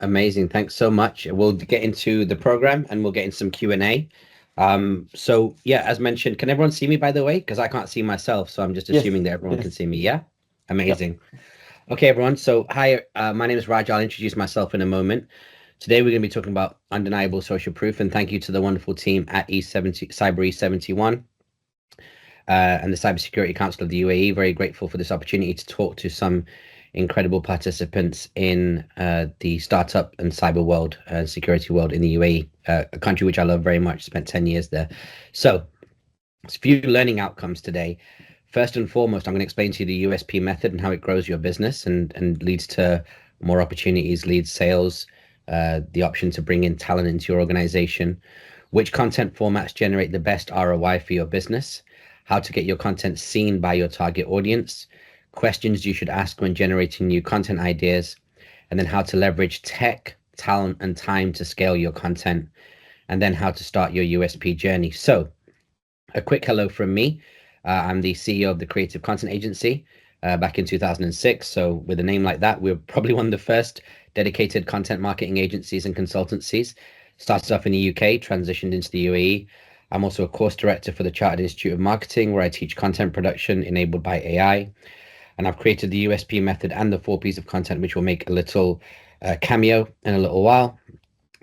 Amazing. Thanks so much. We'll get into the program and we'll get in some Q&A. So yeah, as mentioned, can everyone see me, by the way? Because I can't see myself, so I'm just assuming that everyone can see me. Yeah? Amazing. Yep. Okay, everyone. So hi, my name is Raj. I'll introduce myself in a moment. Today, we're going to be talking about undeniable social proof, and thank you to the wonderful team at CyberE71 and the Cybersecurity Council of the UAE. Very grateful for this opportunity to talk to some incredible participants in the startup and cyber world and security world in the UAE, a country which I love very much, spent 10 years there. So a few learning outcomes today. First and foremost, I'm going to explain to you the USP method and how it grows your business and leads to more opportunities, leads sales, the option to bring in talent into your organization, which content formats generate the best ROI for your business, how to get your content seen by your target audience, questions you should ask when generating new content ideas, and then how to leverage tech, talent, and time to scale your content, and then how to start your USP journey. So a quick hello from me. I'm the CEO of the Creative Content Agency back in 2006. So with a name like that, we're probably one of the first dedicated content marketing agencies and consultancies. Started off in the UK, transitioned into the UAE. I'm also a course director for the Chartered Institute of Marketing, where I teach content production enabled by AI. And I've created the USP method and the 4 Ps of content, which will make a little cameo in a little while.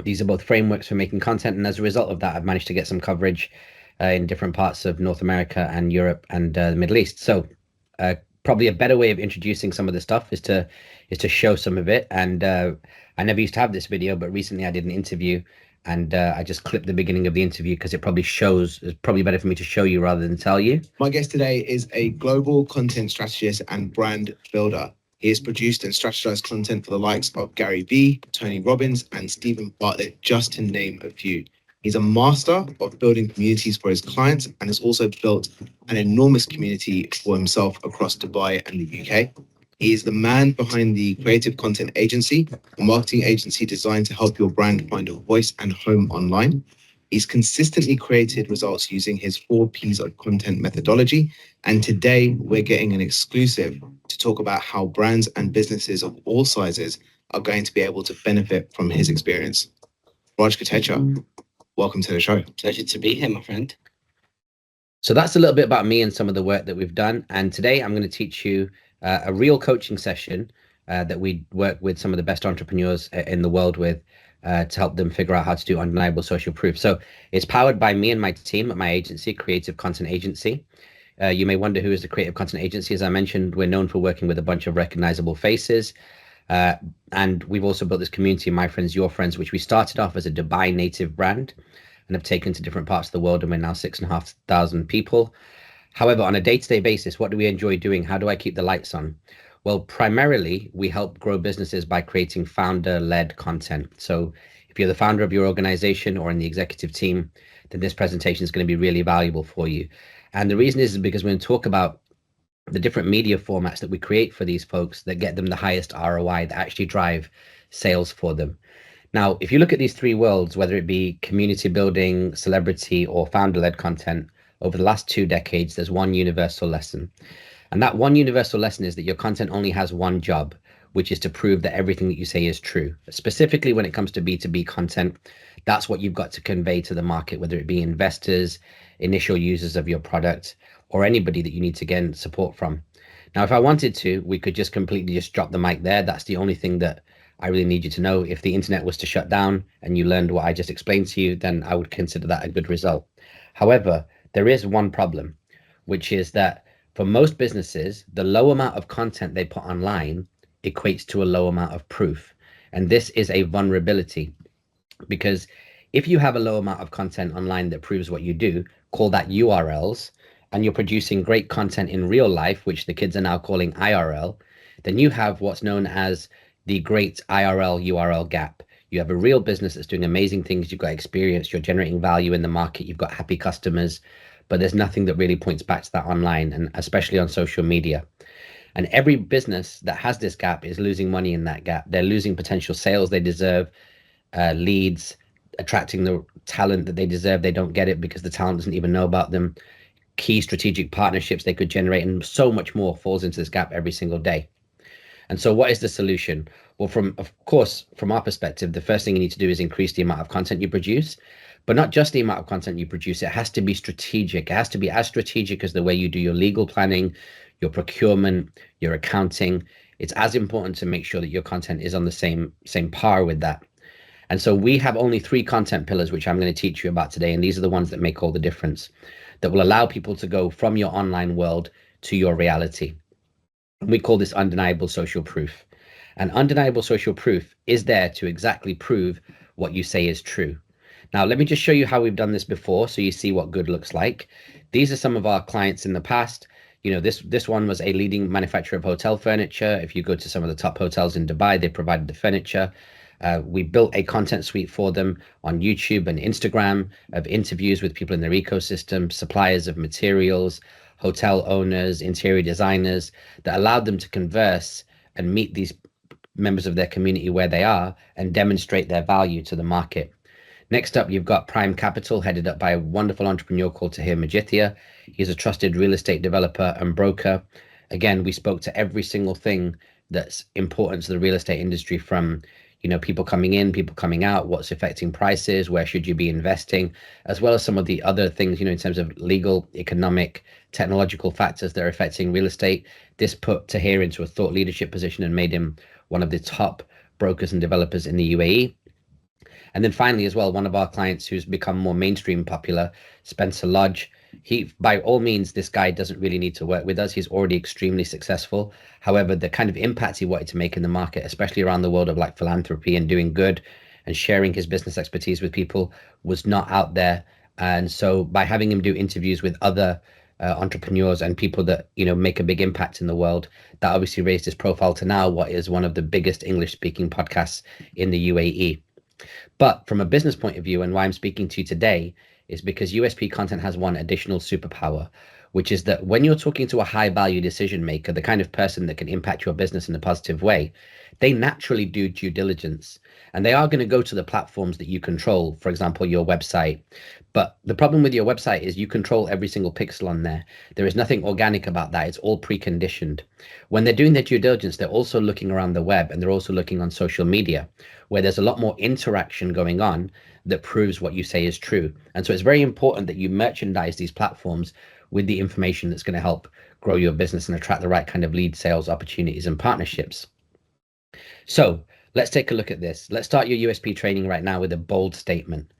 These are both frameworks for making content. And as a result of that, I've managed to get some coverage in different parts of North America and Europe and the Middle East. So probably a better way of introducing some of the stuff is to show some of it. And I never used to have this video, but recently I did an interview and I just clipped the beginning of the interview because it probably shows, it's probably better for me to show you rather than tell you. My guest today is a global content strategist and brand builder. He has produced and strategized content for the likes of Gary Vee, Tony Robbins, and Stephen Bartlett, just to name a few. He's a master of building communities for his clients and has also built an enormous community for himself across Dubai and the UK. He is the man behind the Creative Content Agency, a marketing agency designed to help your brand find a voice and home online. He's consistently created results using his 4 Ps of content methodology. And today we're getting an exclusive to talk about how brands and businesses of all sizes are going to be able to benefit from his experience. Raj Kotecha, welcome to the show. Pleasure to be here, my friend. So that's a little bit about me and some of the work that we've done. And today I'm going to teach you a real coaching session that we work with some of the best entrepreneurs in the world with to help them figure out how to do undeniable social proof. So it's powered by me and my team at my agency, Creative Content Agency. You may wonder who is the Creative Content Agency. As I mentioned, we're known for working with a bunch of recognizable faces. And we've also built this community, my friends, your friends, which we started off as a Dubai native brand and have taken to different parts of the world. And we're now 6,500 people. However, on a day-to-day basis, what do we enjoy doing? How do I keep the lights on? Well, primarily, we help grow businesses by creating founder-led content. So if you're the founder of your organization or in the executive team, then this presentation is going to be really valuable for you. And the reason is because we're going to talk about the different media formats that we create for these folks that get them the highest ROI, that actually drive sales for them. Now, if you look at these 3 worlds, whether it be community building, celebrity, or founder-led content, over the last 2 decades, there's one universal lesson. And that one universal lesson is that your content only has one job, which is to prove that everything that you say is true. Specifically, when it comes to B2B content, that's what you've got to convey to the market, whether it be investors, initial users of your product, or anybody that you need to get support from. Now, if I wanted to, we could just completely just drop the mic there. That's the only thing that I really need you to know. If the internet was to shut down and you learned what I just explained to you, then I would consider that a good result. However, there is one problem, which is that for most businesses, the low amount of content they put online equates to a low amount of proof. And this is a vulnerability, because if you have a low amount of content online that proves what you do, call that URLs, and you're producing great content in real life, which the kids are now calling IRL, then you have what's known as the great IRL URL gap. You have a real business that's doing amazing things. You've got experience, you're generating value in the market, you've got happy customers, but there's nothing that really points back to that online, and especially on social media. And every business that has this gap is losing money in that gap. They're losing potential sales they deserve, leads, attracting the talent that they deserve. They don't get it because the talent doesn't even know about them. Key strategic partnerships they could generate, and so much more falls into this gap every single day. And so what is the solution? Well, of course, from our perspective, the first thing you need to do is increase the amount of content you produce, but not just the amount of content you produce. It has to be strategic. It has to be as strategic as the way you do your legal planning, your procurement, your accounting. It's as important to make sure that your content is on the same par with that. And so we have only 3 content pillars, which I'm going to teach you about today. And these are the ones that make all the difference, that will allow people to go from your online world to your reality. And we call this undeniable social proof. And undeniable social proof is there to exactly prove what you say is true. Now, let me just show you how we've done this before so you see what good looks like. These are some of our clients in the past. You know, this one was a leading manufacturer of hotel furniture. If you go to some of the top hotels in Dubai, they provided the furniture. We built a content suite for them on YouTube and Instagram of interviews with people in their ecosystem, suppliers of materials, hotel owners, interior designers, that allowed them to converse and meet these members of their community where they are and demonstrate their value to the market. Next up, you've got Prime Capital, headed up by a wonderful entrepreneur called Tahir Majithia. He's a trusted real estate developer and broker. Again, we spoke to every single thing that's important to the real estate industry, from people coming in, people coming out, what's affecting prices, where should you be investing, as well as some of the other things, in terms of legal, economic, technological factors that are affecting real estate. This put Tahir into a thought leadership position and made him one of the top brokers and developers in the UAE. And then finally, as well, one of our clients who's become more mainstream popular, Spencer Lodge. He, by all means, this guy doesn't really need to work with us. He's already extremely successful. However, the kind of impact he wanted to make in the market, especially around the world of like philanthropy and doing good and sharing his business expertise with people, was not out there. And so by having him do interviews with other entrepreneurs and people that make a big impact in the world, that obviously raised his profile to now what is one of the biggest English speaking podcasts in the UAE. But from a business point of view, and why I'm speaking to you today, is because USP content has one additional superpower, which is that when you're talking to a high value decision maker, the kind of person that can impact your business in a positive way, they naturally do due diligence, and they are going to go to the platforms that you control, for example, your website. But the problem with your website is you control every single pixel on there. There is nothing organic about that. It's all preconditioned. When they're doing their due diligence, they're also looking around the web, and they're also looking on social media, where there's a lot more interaction going on that proves what you say is true. And so it's very important that you merchandise these platforms with the information that's going to help grow your business and attract the right kind of lead sales opportunities and partnerships. So let's take a look at this. Let's start your USP training right now with a bold statement.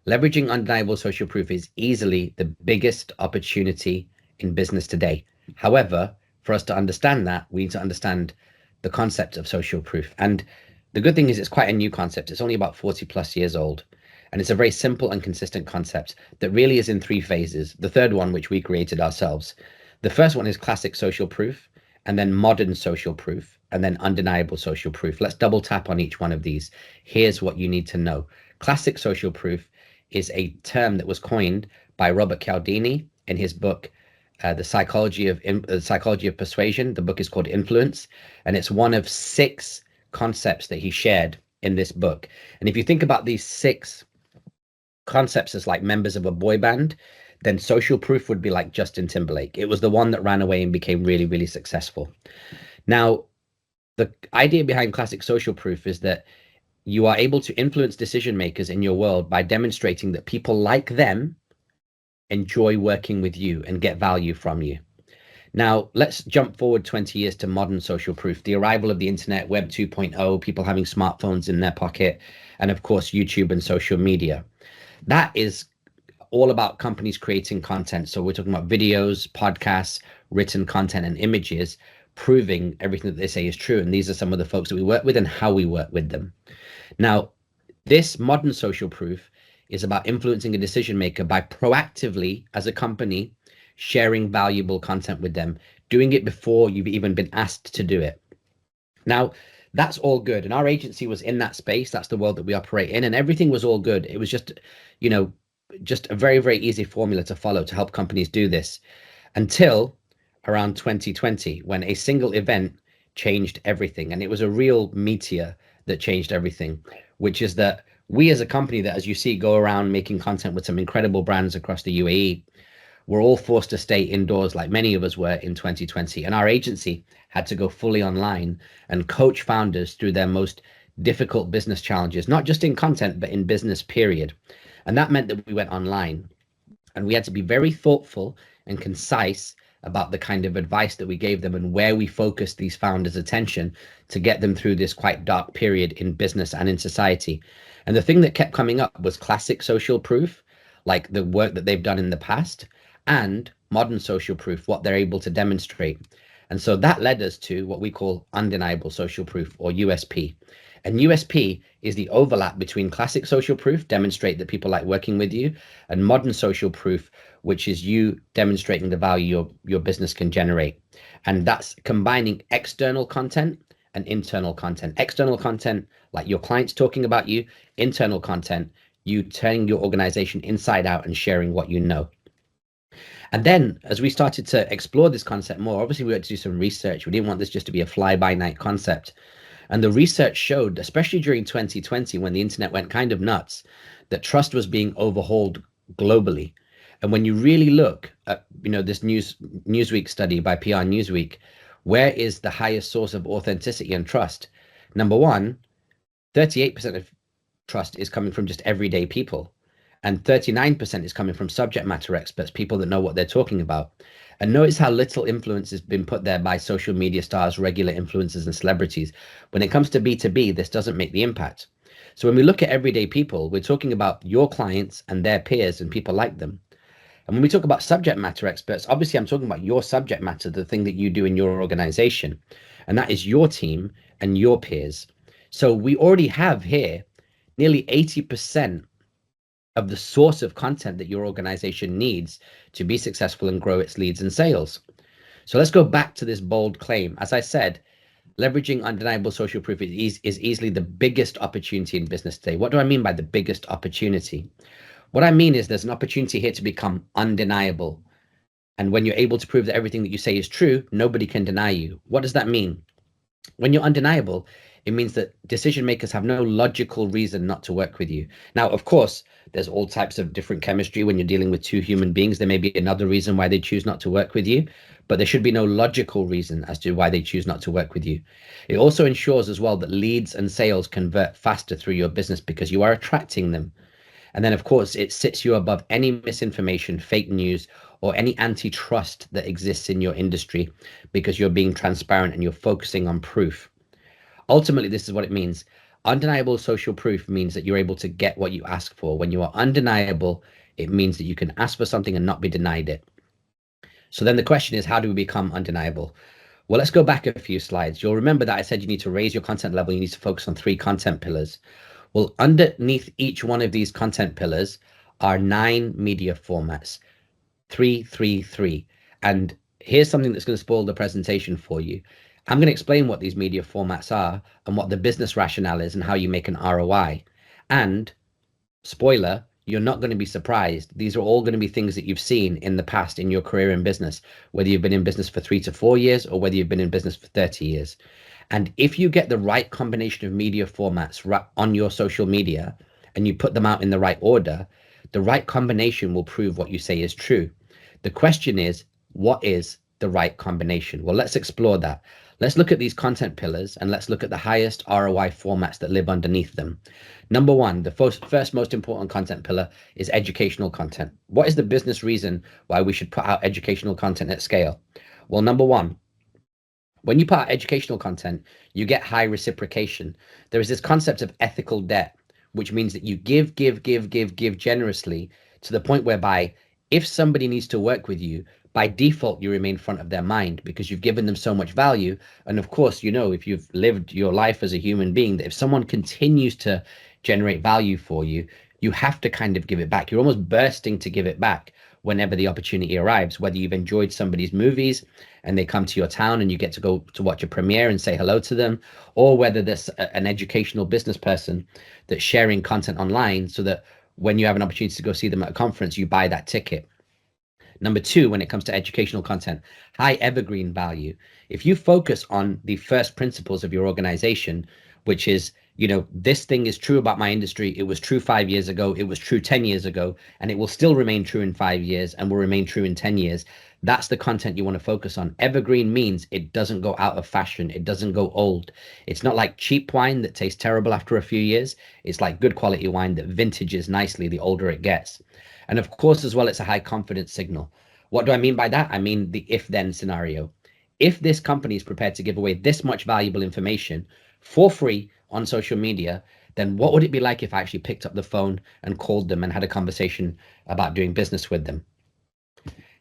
Leveraging undeniable social proof is easily the biggest opportunity in business today. However, for us to understand that, we need to understand the concept of social proof. And the good thing is it's quite a new concept. It's only about 40 plus years old. And it's a very simple and consistent concept that really is in 3 phases. The third one, which we created ourselves. The first one is classic social proof, and then modern social proof, and then undeniable social proof. Let's double tap on each one of these. Here's what you need to know. Classic social proof is a term that was coined by Robert Cialdini in his book, The Psychology of Persuasion. The book is called Influence, and it's one of 6 concepts that he shared in this book. And if you think about these 6 concepts as like members of a boy band, then social proof would be like Justin Timberlake. It was the one that ran away and became really, really successful. Now, the idea behind classic social proof is that you are able to influence decision makers in your world by demonstrating that people like them enjoy working with you and get value from you. Now, let's jump forward 20 years to modern social proof, the arrival of the internet, Web 2.0, people having smartphones in their pocket, and of course, YouTube and social media. That is all about companies creating content. So we're talking about videos, podcasts, written content, and images, proving everything that they say is true. And these are some of the folks that we work with and how we work with them. Now, this modern social proof is about influencing a decision maker by proactively, as a company, sharing valuable content with them, doing it before you've even been asked to do it. Now, that's all good. And our agency was in that space. That's the world that we operate in. And everything was all good. It was just, just a very, very easy formula to follow to help companies do this, until around 2020, when a single event changed everything. And it was a real meteor that changed everything, which is that we as a company that, as you see, go around making content with some incredible brands across the UAE, were all forced to stay indoors like many of us were in 2020. And our agency had to go fully online and coach founders through their most difficult business challenges, not just in content, but in business, period. And that meant that we went online and we had to be very thoughtful and concise about the kind of advice that we gave them and where we focused these founders' attention to get them through this quite dark period in business and in society. And the thing that kept coming up was classic social proof, like the work that they've done in the past, and modern social proof, what they're able to demonstrate. And so that led us to what we call undeniable social proof, or USP. And USP is the overlap between classic social proof, demonstrate that people like working with you, and modern social proof, which is you demonstrating the value your business can generate. And that's combining external content and internal content. External content, like your clients talking about you; internal content, you turning your organization inside out and sharing what you know. And then as we started to explore this concept more, obviously we had to do some research. We didn't want this just to be a fly-by-night concept. And the research showed, especially during 2020, when the internet went kind of nuts, that trust was being overhauled globally. And when you really look at, this Newsweek study by PR Newsweek, where is the highest source of authenticity and trust? Number one, 38% of trust is coming from just everyday people. And 39% is coming from subject matter experts, people that know what they're talking about. And notice how little influence has been put there by social media stars, regular influencers, and celebrities. When it comes to B2B, this doesn't make the impact. So when we look at everyday people, we're talking about your clients and their peers and people like them. And when we talk about subject matter experts, obviously I'm talking about your subject matter, the thing that you do in your organization. And that is your team and your peers. So we already have here nearly 80% of the source of content that your organization needs to be successful and grow its leads and sales. So let's go back to this bold claim. As I said, leveraging undeniable social proof is easily the biggest opportunity in business today. What do I mean by the biggest opportunity? What I mean is there's an opportunity here to become undeniable. And when you're able to prove that everything that you say is true, nobody can deny you. What does that mean? When you're undeniable, it means that decision makers have no logical reason not to work with you. Now, of course, there's all types of different chemistry when you're dealing with two human beings. There may be another reason why they choose not to work with you, but there should be no logical reason as to why they choose not to work with you. It also ensures as well that leads and sales convert faster through your business because you are attracting them. And then, of course, it sits you above any misinformation, fake news, or any antitrust that exists in your industry because you're being transparent and you're focusing on proof. Ultimately, this is what it means. Undeniable social proof means that you're able to get what you ask for. When you are undeniable, it means that you can ask for something and not be denied it. So then the question is, how do we become undeniable? Well, let's go back a few slides. You'll remember that I said you need to raise your content level. You need to focus on 3 content pillars. Well, underneath each one of these content pillars are 9 media formats, 3, 3, 3. And here's something that's going to spoil the presentation for you. I'm going to explain what these media formats are and what the business rationale is and how you make an ROI. And spoiler, you're not going to be surprised. These are all going to be things that you've seen in the past in your career in business, whether you've been in business for 3 to 4 years or whether you've been in business for 30 years. And if you get the right combination of media formats on your social media and you put them out in the right order, the right combination will prove what you say is true. The question is, what is the right combination? Well, let's explore that. Let's look at these content pillars and let's look at the highest ROI formats that live underneath them. Number 1, the first most important content pillar is educational content. What is the business reason why we should put out educational content at scale? Well, number 1, when you put out educational content, you get high reciprocation. There is this concept of ethical debt, which means that you give generously to the point whereby if somebody needs to work with you, by default, you remain front of their mind because you've given them so much value. And of course, if you've lived your life as a human being, that if someone continues to generate value for you, you have to kind of give it back. You're almost bursting to give it back whenever the opportunity arrives, whether you've enjoyed somebody's movies and they come to your town and you get to go to watch a premiere and say hello to them, or whether there's an educational business person that's sharing content online so that when you have an opportunity to go see them at a conference, you buy that ticket. Number two, when it comes to educational content, high evergreen value. If you focus on the first principles of your organization, which is, this thing is true about my industry. It was true 5 years ago. It was true 10 years ago, and it will still remain true in 5 years and will remain true in 10 years. That's the content you want to focus on. Evergreen means it doesn't go out of fashion. It doesn't go old. It's not like cheap wine that tastes terrible after a few years. It's like good quality wine that vintages nicely the older it gets. And of course, as well, it's a high confidence signal. What do I mean by that? I mean the if-then scenario. If this company is prepared to give away this much valuable information for free on social media, then what would it be like if I actually picked up the phone and called them and had a conversation about doing business with them?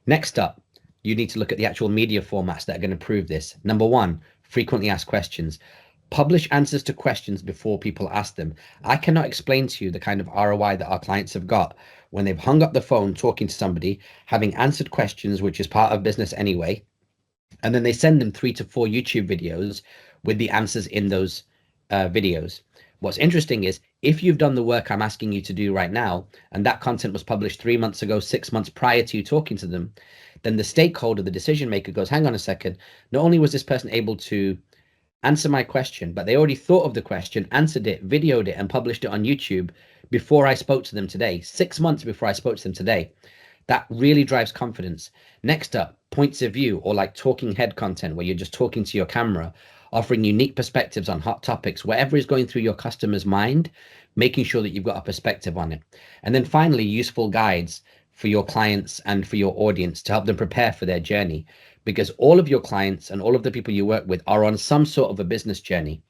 Next up, you need to look at the actual media formats that are going to prove this. Number one, frequently asked questions. Publish answers to questions before people ask them. I cannot explain to you the kind of ROI that our clients have got when they've hung up the phone talking to somebody, having answered questions, which is part of business anyway, and then they send them 3 to 4 YouTube videos with the answers in those videos. What's interesting is if you've done the work I'm asking you to do right now, and that content was published 3 months ago, 6 months prior to you talking to them, then the stakeholder, the decision maker goes, hang on a second, not only was this person able to answer my question, but they already thought of the question, answered it, videoed it, and published it on YouTube before I spoke to them today, 6 months before I spoke to them today. That really drives confidence. Next up, points of view, or like talking head content where you're just talking to your camera, offering unique perspectives on hot topics, whatever is going through your customer's mind, making sure that you've got a perspective on it. And then finally, useful guides for your clients and for your audience to help them prepare for their journey, because all of your clients and all of the people you work with are on some sort of a business journey.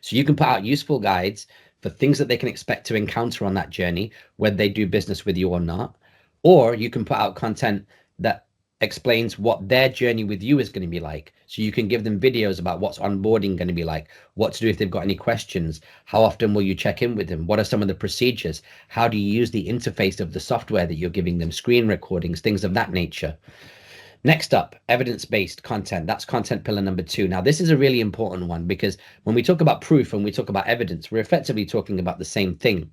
So you can put out useful guides for things that they can expect to encounter on that journey, whether they do business with you or not. Or you can put out content that explains what their journey with you is going to be like. So you can give them videos about what's onboarding going to be like, what to do if they've got any questions, how often will you check in with them, what are some of the procedures, how do you use the interface of the software that you're giving them, screen recordings, things of that nature. Next up, evidence-based content. That's content pillar number 2. Now, this is a really important one because when we talk about proof and we talk about evidence, we're effectively talking about the same thing.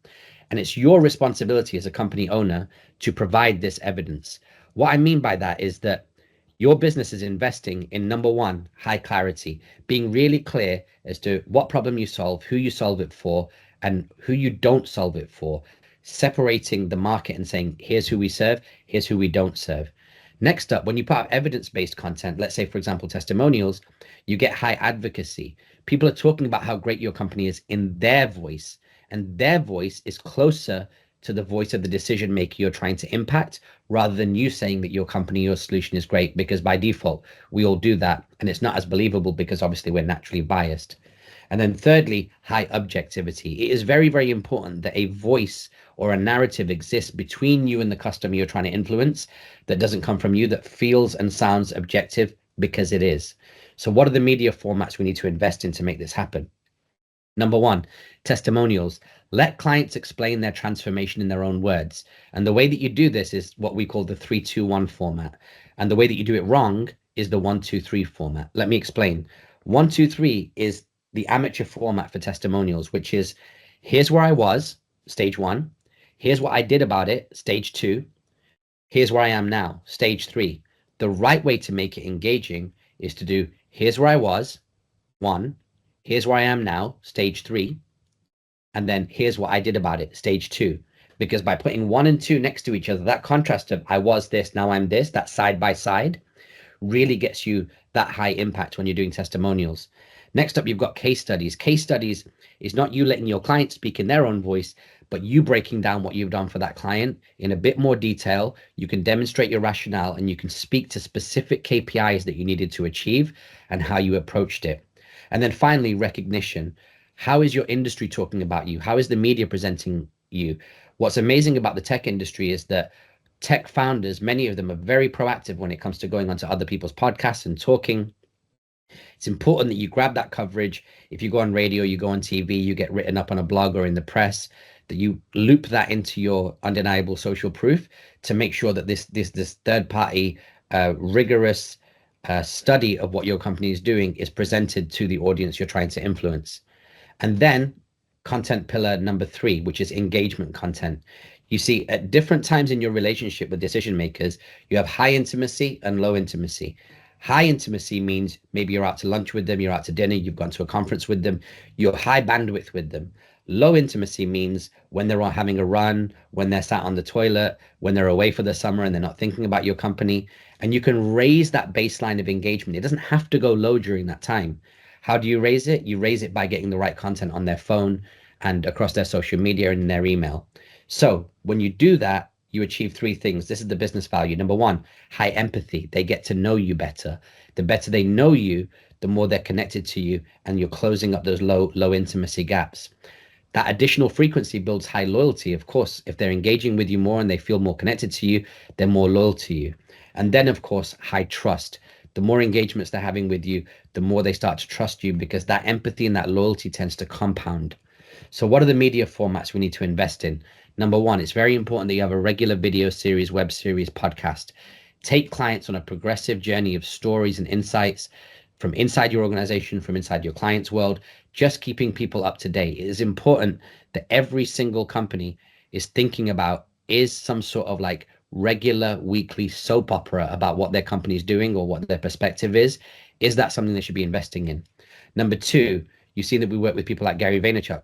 And it's your responsibility as a company owner to provide this evidence. What I mean by that is that your business is investing in, number one, high clarity, being really clear as to what problem you solve, who you solve it for, and who you don't solve it for, separating the market and saying, here's who we serve, here's who we don't serve. Next up, when you put out evidence-based content, let's say, for example, testimonials, you get high advocacy. People are talking about how great your company is in their voice, and their voice is closer to the voice of the decision maker you're trying to impact, rather than you saying that your company, your solution is great, because by default, we all do that. And it's not as believable because obviously we're naturally biased. And then thirdly, high objectivity. It is very, very important that a voice or a narrative exists between you and the customer you're trying to influence that doesn't come from you, that feels and sounds objective, because it is. So what are the media formats we need to invest in to make this happen? Number one, testimonials. Let clients explain their transformation in their own words. And the way that you do this is what we call the 3-2-1 format. And the way that you do it wrong is the 1-2-3 format. Let me explain. 1-2-3 is the amateur format for testimonials, which is, here's where I was, stage 1. Here's what I did about it, stage 2. Here's where I am now, stage 3. The right way to make it engaging is to do, here's where I was, 1. Here's where I am now, stage 3. And then here's what I did about it, stage 2. Because by putting 1 and 2 next to each other, that contrast of I was this, now I'm this, that side by side, really gets you that high impact when you're doing testimonials. Next up, you've got case studies. Case studies is not you letting your client speak in their own voice, but you breaking down what you've done for that client in a bit more detail. You can demonstrate your rationale and you can speak to specific KPIs that you needed to achieve and how you approached it. And then finally, recognition. How is your industry talking about you? How is the media presenting you? What's amazing about the tech industry is that tech founders, many of them are very proactive when it comes to going onto other people's podcasts and talking. It's important that you grab that coverage. If you go on radio, you go on TV, you get written up on a blog or in the press, that you loop that into your undeniable social proof to make sure that this third party rigorous study of what your company is doing is presented to the audience you're trying to influence. And then content pillar number 3, which is engagement content. You see, at different times in your relationship with decision makers, you have high intimacy and low intimacy. High intimacy means maybe you're out to lunch with them, you're out to dinner, you've gone to a conference with them, you're high bandwidth with them. Low intimacy means when they're all having a run, when they're sat on the toilet, when they're away for the summer and they're not thinking about your company. And you can raise that baseline of engagement. It doesn't have to go low during that time. How do you raise it? You raise it by getting the right content on their phone and across their social media and their email. So when you do that, you achieve three things. This is the business value. Number one, high empathy. They get to know you better. The better they know you, the more they're connected to you, and you're closing up those low intimacy gaps. That additional frequency builds high loyalty. Of course, if they're engaging with you more and they feel more connected to you, they're more loyal to you. And then, of course, high trust. The more engagements they're having with you, the more they start to trust you, because that empathy and that loyalty tends to compound. So what are the media formats we need to invest in? Number one, it's very important that you have a regular video series, web series, podcast. Take clients on a progressive journey of stories and insights from inside your organization, from inside your client's world, just keeping people up to date. It is important that every single company is thinking about, is some sort of like regular weekly soap opera about what their company is doing or what their perspective is. Is that something they should be investing in? Number two, you see that we work with people like Gary Vaynerchuk.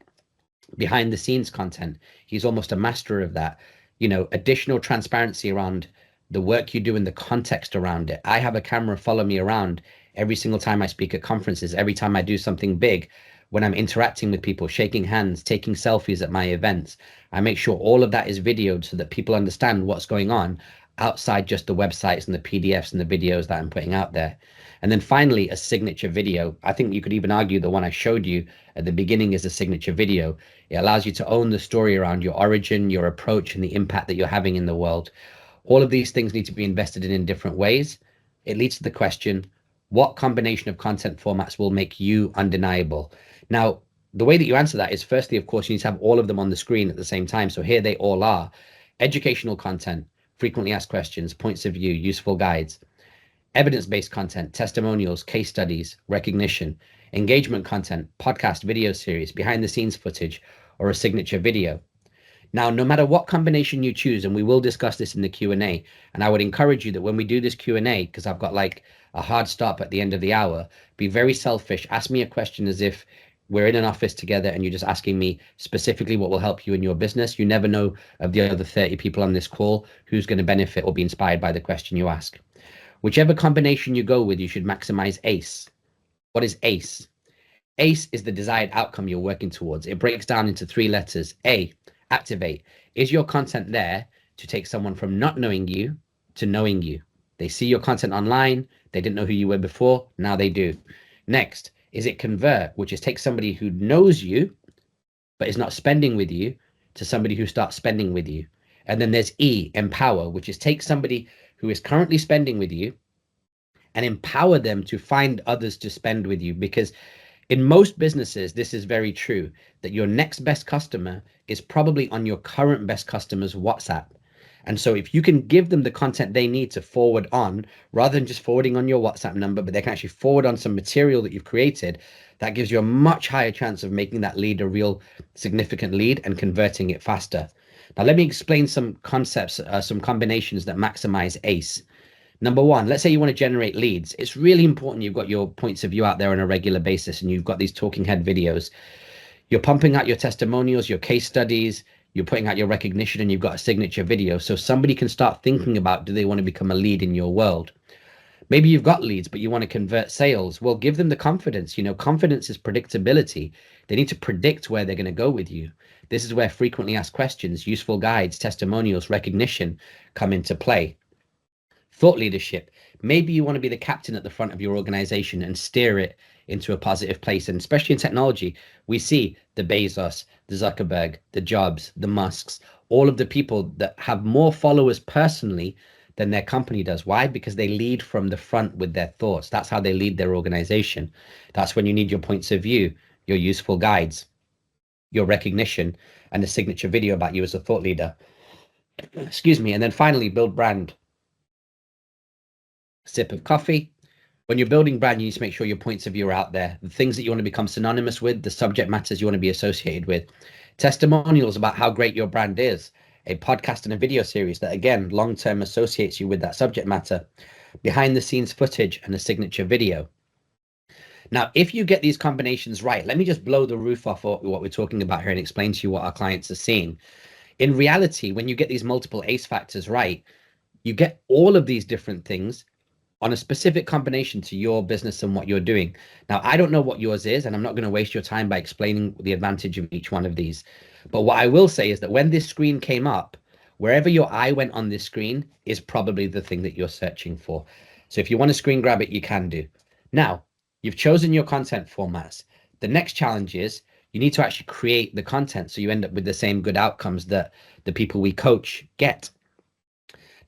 Behind the scenes content, he's almost a master of that. You know, additional transparency around the work you do and the context around it. I have a camera follow me around every single time I speak at conferences, every time I do something big, when I'm interacting with people, shaking hands, taking selfies at my events. I make sure all of that is videoed so that people understand what's going on outside just the websites and the PDFs and the videos that I'm putting out there. And then finally, a signature video. I think you could even argue the one I showed you at the beginning is a signature video. It allows you to own the story around your origin, your approach, and the impact that you're having in the world. All of these things need to be invested in different ways. It leads to the question, what combination of content formats will make you undeniable? Now, the way that you answer that is, firstly, of course, you need to have all of them on the screen at the same time. So here they all are. Educational content, frequently asked questions, points of view, useful guides. Evidence-based content, testimonials, case studies, recognition. Engagement content, podcast, video series, behind the scenes footage, or a signature video. Now, no matter what combination you choose, and we will discuss this in the Q&A, and I would encourage you that when we do this Q&A, because I've got like a hard stop at the end of the hour, be very selfish. Ask me a question as if we're in an office together and you're just asking me specifically what will help you in your business. You never know of the other 30 people on this call who's going to benefit or be inspired by the question you ask. Whichever combination you go with, you should maximize ACE. What is ACE? ACE is the desired outcome you're working towards. It breaks down into three letters. A, activate. Is your content there to take someone from not knowing you to knowing you? They see your content online. They didn't know who you were before. Now they do. Next, is it convert, which is take somebody who knows you, but is not spending with you, to somebody who starts spending with you. And then there's E, empower, which is take somebody who is currently spending with you and empower them to find others to spend with you. Because in most businesses, this is very true, that your next best customer is probably on your current best customer's WhatsApp. And so if you can give them the content they need to forward on, rather than just forwarding on your WhatsApp number, but they can actually forward on some material that you've created, that gives you a much higher chance of making that lead a real significant lead and converting it faster. Now, let me explain some concepts, some combinations that maximize ACE. Number one, let's say you want to generate leads. It's really important you've got your points of view out there on a regular basis and you've got these talking head videos. You're pumping out your testimonials, your case studies, you're putting out your recognition, and you've got a signature video. So somebody can start thinking about, do they want to become a lead in your world? Maybe you've got leads, but you want to convert sales. Well, give them the confidence. You know, confidence is predictability. They need to predict where they're going to go with you. This is where frequently asked questions, useful guides, testimonials, recognition come into play. Thought leadership. Maybe you want to be the captain at the front of your organization and steer it into a positive place. And especially in technology, we see the Bezos, the Zuckerberg, the Jobs, the Musks, all of the people that have more followers personally than their company does. Why? Because they lead from the front with their thoughts. That's how they lead their organization. That's when you need your points of view, your useful guides, your recognition, and a signature video about you as a thought leader. Excuse me. And then finally, build brand. Sip of coffee. When you're building brand, you need to make sure your points of view are out there. The things that you want to become synonymous with, the subject matters you want to be associated with. Testimonials about how great your brand is. a podcast and a video series that, again, long-term associates you with that subject matter, behind the scenes footage, and a signature video. Now, if you get these combinations right, let me just blow the roof off what we're talking about here and explain to you what our clients are seeing. In reality, when you get these multiple ACE factors right, you get all of these different things on a specific combination to your business and what you're doing. Now, I don't know what yours is, and I'm not going to waste your time by explaining the advantage of each one of these. But what I will say is that when this screen came up, wherever your eye went on this screen is probably the thing that you're searching for. So if you want to screen grab it, you can do. Now, you've chosen your content formats. The next challenge is you need to actually create the content so you end up with the same good outcomes that the people we coach get.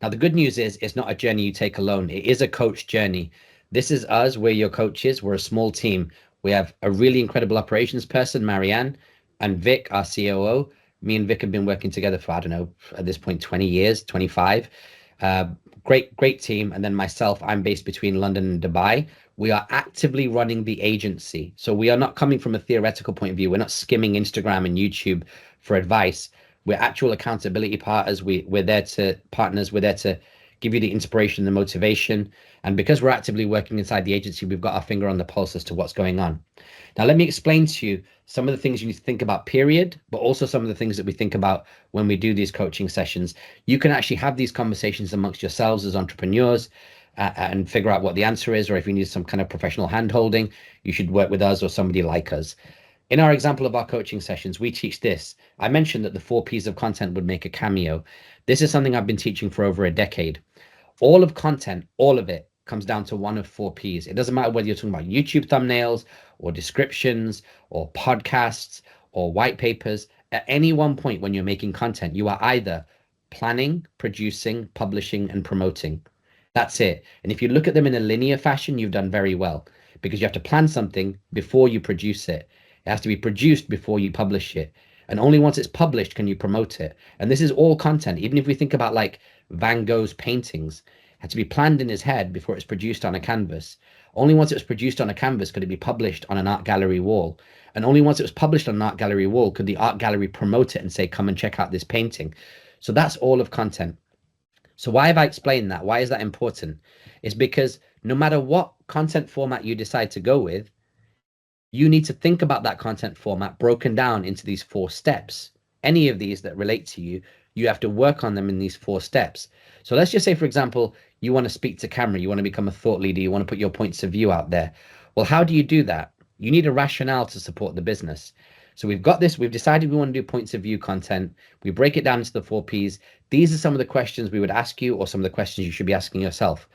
Now, the good news is it's not a journey you take alone. It is a coach journey. This is us. We're your coaches. We're a small team. We have a really incredible operations person, Marianne, and Vic, our COO. Me and Vic have been working together for, I don't know, at this point, 20 years, 25. Great team. And then myself, I'm based between London and Dubai. We are actively running the agency. So we are not coming from a theoretical point of view. We're not skimming Instagram and YouTube for advice. We're actual accountability partners. We're there to give you the inspiration, the motivation. And because we're actively working inside the agency, we've got our finger on the pulse as to what's going on. Now, let me explain to you some of the things you need to think about, period, but also some of the things that we think about when we do these coaching sessions. You can actually have these conversations amongst yourselves as entrepreneurs and figure out what the answer is, or if you need some kind of professional hand-holding, you should work with us or somebody like us. In our example of our coaching sessions, we teach this. I mentioned that the 4 P's of content would make a cameo. This is something I've been teaching for over a decade. All of content, all of it, comes down to one of 4 P's. It doesn't matter whether you're talking about YouTube thumbnails or descriptions or podcasts or white papers. At any one point when you're making content, you are either planning, producing, publishing, and promoting. That's it. And if you look at them in a linear fashion, you've done very well, because you have to plan something before you produce it. It has to be produced before you publish it. And only once it's published can you promote it. And this is all content. Even if we think about like Van Gogh's paintings, it had to be planned in his head before it's produced on a canvas. Only once it was produced on a canvas could it be published on an art gallery wall. And only once it was published on an art gallery wall could the art gallery promote it and say, come and check out this painting. So that's all of content. So why have I explained that? Why is that important? It's because no matter what content format you decide to go with, you need to think about that content format broken down into these 4 steps. Any of these that relate to you, you have to work on them in these 4 steps. So let's just say, for example, you want to speak to camera, you want to become a thought leader, you want to put your points of view out there. Well, how do you do that? You need a rationale to support the business. So we've got this, we've decided we want to do points of view content. We break it down into the 4 P's. These are some of the questions we would ask you, or some of the questions you should be asking yourself.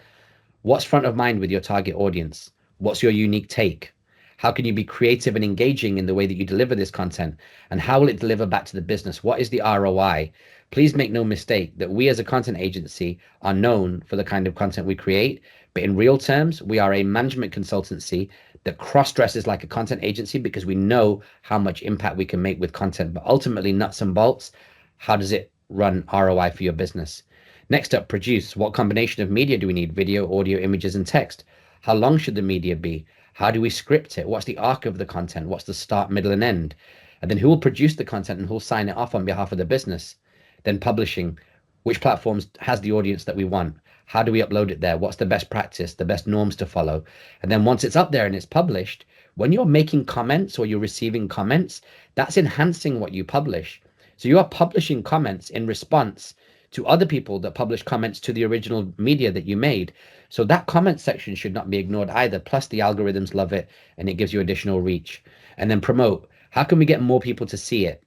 What's front of mind with your target audience? What's your unique take? How can you be creative and engaging in the way that you deliver this content? And how will it deliver back to the business? What is the ROI? Please make no mistake that we as a content agency are known for the kind of content we create. But in real terms, we are a management consultancy that cross-dresses like a content agency, because we know how much impact we can make with content. But ultimately, nuts and bolts, how does it run ROI for your business? Next up, produce. What combination of media do we need? Video, audio, images, and text. How long should the media be? How do we script it? What's the arc of the content? What's the start, middle, and end? And then who will produce the content and who will sign it off on behalf of the business? Then publishing. Which platforms has the audience that we want? How do we upload it there? What's the best practice, the best norms to follow? And then once it's up there and it's published, when you're making comments or you're receiving comments, that's enhancing what you publish. So you are publishing comments in response to other people that publish comments to the original media that you made. So that comment section should not be ignored either. Plus the algorithms love it and it gives you additional reach. And then promote. How can we get more people to see it?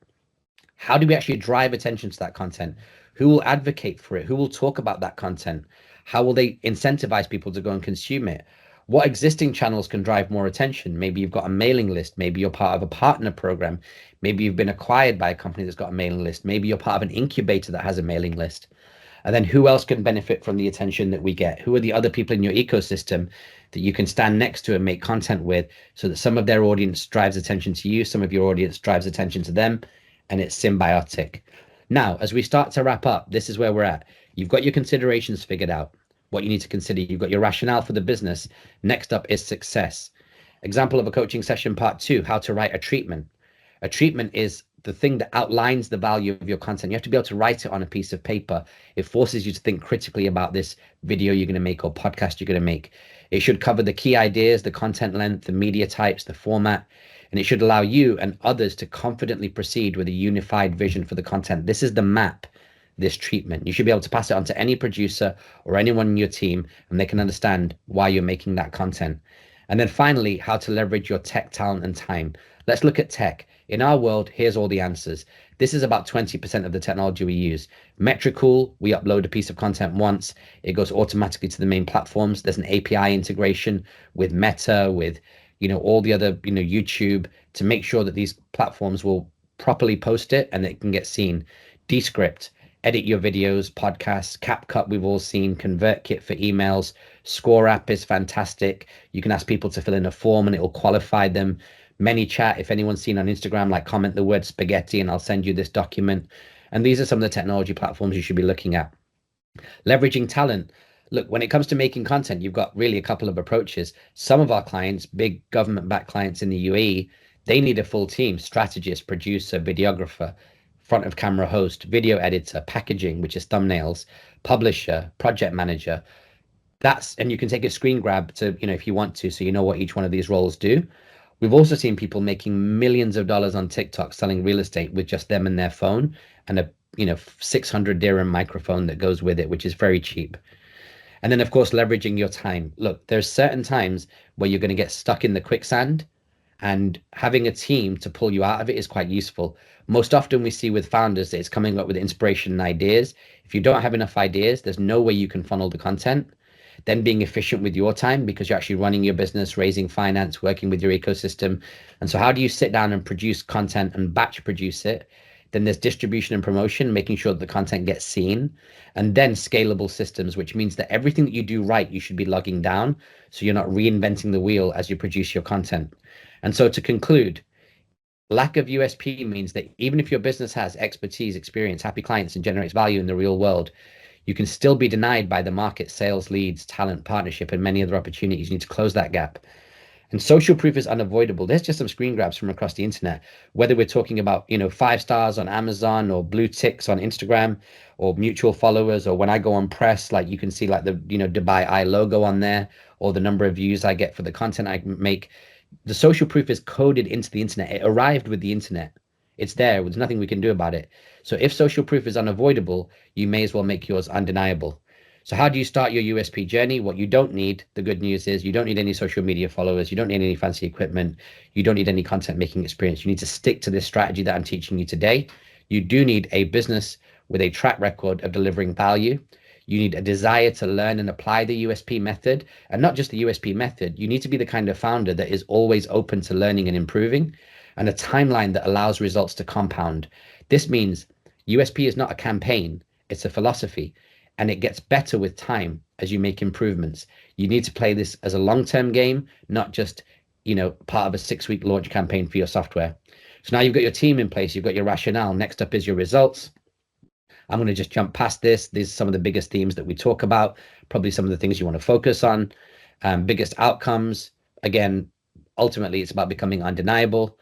How do we actually drive attention to that content? Who will advocate for it? Who will talk about that content? How will they incentivize people to go and consume it? What existing channels can drive more attention? Maybe you've got a mailing list. Maybe you're part of a partner program. Maybe you've been acquired by a company that's got a mailing list. Maybe you're part of an incubator that has a mailing list. And then who else can benefit from the attention that we get? Who are the other people in your ecosystem that you can stand next to and make content with, so that some of their audience drives attention to you, some of your audience drives attention to them, and it's symbiotic. Now, as we start to wrap up, this is where we're at. You've got your considerations figured out, what you need to consider. You've got your rationale for the business. Next up is success. Example of a coaching session, part 2, how to write a treatment. A treatment is the thing that outlines the value of your content. You have to be able to write it on a piece of paper. It forces you to think critically about this video you're going to make or podcast you're going to make. It should cover the key ideas, the content length, the media types, the format, and it should allow you and others to confidently proceed with a unified vision for the content. This is the map, this treatment. You should be able to pass it on to any producer or anyone in your team, and they can understand why you're making that content. And then finally, how to leverage your tech talent and time. Let's look at tech. In our world, here's all the answers. This is about 20% of the technology we use. Metricool, we upload a piece of content once, it goes automatically to the main platforms. There's an API integration with Meta, with all the other YouTube, to make sure that these platforms will properly post it and it can get seen. Descript, edit your videos, podcasts. CapCut, we've all seen. ConvertKit for emails. Score app is fantastic. You can ask people to fill in a form and it will qualify them. ManyChat, if anyone's seen on Instagram, like comment the word spaghetti and I'll send you this document. And these are some of the technology platforms you should be looking at. Leveraging talent. Look, when it comes to making content, you've got really a couple of approaches. Some of our clients, big government-backed clients in the UAE, they need a full team: strategist, producer, videographer, front of camera host, video editor, packaging, which is thumbnails, publisher, project manager. And you can take a screen grab to, if you want to, so you know what each one of these roles do. We've also seen people making millions of dollars on TikTok selling real estate with just them and their phone and a 600 dirham microphone that goes with it, which is very cheap. And then, of course, leveraging your time. Look, there's certain times where you're going to get stuck in the quicksand, and having a team to pull you out of it is quite useful. Most often we see with founders that it's coming up with inspiration and ideas. If you don't have enough ideas, there's no way you can funnel the content. Then being efficient with your time, because you're actually running your business, raising finance, working with your ecosystem. And so how do you sit down and produce content and batch produce it? Then there's distribution and promotion, making sure that the content gets seen. And then scalable systems, which means that everything that you do right, you should be logging down, so you're not reinventing the wheel as you produce your content. And so to conclude, lack of USP means that even if your business has expertise, experience, happy clients, and generates value in the real world, you can still be denied by the market, sales, leads, talent, partnership, and many other opportunities. You need to close that gap. And social proof is unavoidable. There's just some screen grabs from across the internet, whether we're talking about, 5 stars on Amazon or blue ticks on Instagram or mutual followers, or when I go on press, like you can see like the, Dubai Eye logo on there, or the number of views I get for the content I make. The social proof is coded into the internet. It arrived with the internet. It's there. There's nothing we can do about it. So if social proof is unavoidable, you may as well make yours undeniable. So how do you start your USP journey? What you don't need, the good news is, you don't need any social media followers. You don't need any fancy equipment. You don't need any content making experience. You need to stick to this strategy that I'm teaching you today. You do need a business with a track record of delivering value. You need a desire to learn and apply the USP method, and not just the USP method. You need to be the kind of founder that is always open to learning and improving, and a timeline that allows results to compound. This means USP is not a campaign, it's a philosophy, and it gets better with time as you make improvements. You need to play this as a long-term game, not just, part of a 6-week launch campaign for your software. So now you've got your team in place, you've got your rationale. Next up is your results. I'm going to just jump past this. These are some of the biggest themes that we talk about, probably some of the things you want to focus on. Biggest outcomes. Again, ultimately, it's about becoming undeniable.